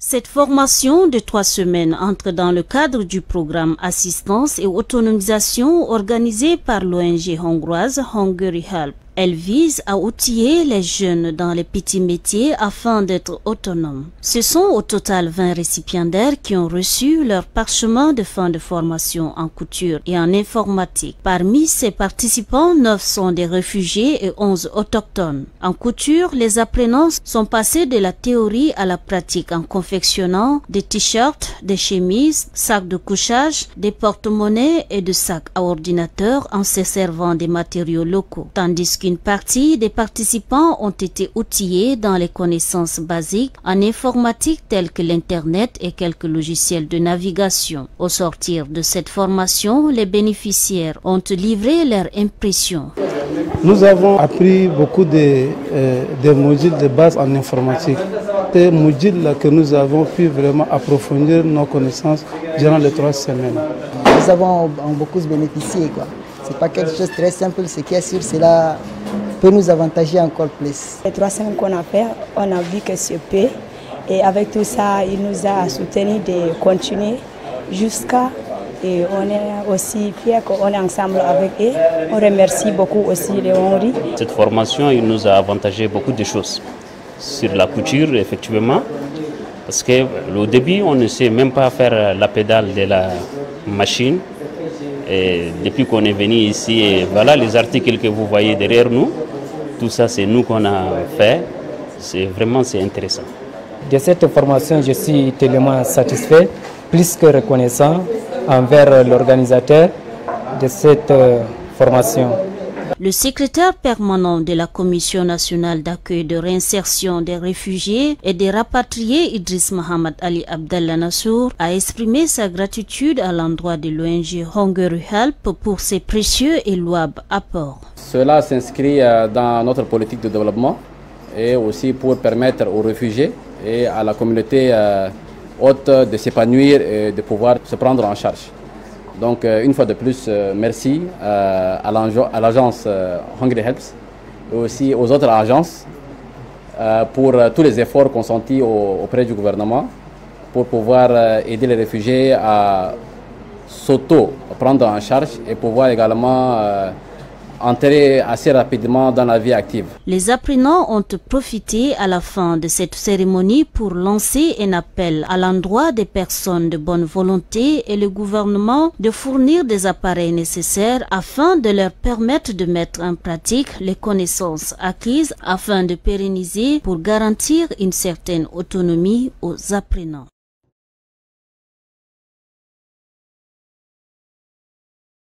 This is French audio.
Cette formation de 3 semaines entre dans le cadre du programme Assistance et Autonomisation organisé par l'ONG hongroise Hungary Help. Elle vise à outiller les jeunes dans les petits métiers afin d'être autonomes. Ce sont au total 20 récipiendaires qui ont reçu leur parchemin de fin de formation en couture et en informatique. Parmi ces participants, 9 sont des réfugiés et 11 autochtones. En couture, les apprenants sont passés de la théorie à la pratique en confectionnant des t-shirts, des chemises, sacs de couchage, des porte-monnaies et des sacs à ordinateur en se servant des matériaux locaux, tandis qu'une partie des participants ont été outillés dans les connaissances basiques en informatique telles que l'Internet et quelques logiciels de navigation. Au sortir de cette formation, les bénéficiaires ont livré leurs impressions. Nous avons appris beaucoup des modules de base en informatique. Ces modules que nous avons pu vraiment approfondir nos connaissances durant les 3 semaines. Nous avons beaucoup bénéficié. Ce n'est pas quelque chose de très simple, ce qui est sûr, cela peut nous avantager encore plus. Les 3 semaines qu'on a fait, on a vu que c'est peu. Et avec tout ça, il nous a soutenus de continuer jusqu'à... Et on est aussi fiers qu'on est ensemble avec eux. On remercie beaucoup aussi les Hongrie. Cette formation, il nous a avantagé beaucoup de choses. Sur la couture, effectivement, parce qu'au début, on ne sait même pas faire la pédale de la machine. Et depuis qu'on est venu ici, et voilà les articles que vous voyez derrière nous, tout ça c'est nous qu'on a fait. C'est intéressant. De cette formation, je suis tellement satisfait, plus que reconnaissant envers l'organisateur de cette formation. Le secrétaire permanent de la Commission nationale d'accueil de réinsertion des réfugiés et des rapatriés, Idriss Mohamed Ali Abdallah Nassour, a exprimé sa gratitude à l'endroit de l'ONG Hungary Help pour ses précieux et louables apports. Cela s'inscrit dans notre politique de développement et aussi pour permettre aux réfugiés et à la communauté haute de s'épanouir et de pouvoir se prendre en charge. Donc une fois de plus, merci à l'agence Hungary Helps et aussi aux autres agences pour tous les efforts consentis auprès du gouvernement pour pouvoir aider les réfugiés à s'auto-prendre en charge et pouvoir également entrer assez rapidement dans la vie active. Les apprenants ont profité à la fin de cette cérémonie pour lancer un appel à l'endroit des personnes de bonne volonté et le gouvernement de fournir des appareils nécessaires afin de leur permettre de mettre en pratique les connaissances acquises afin de pérenniser pour garantir une certaine autonomie aux apprenants.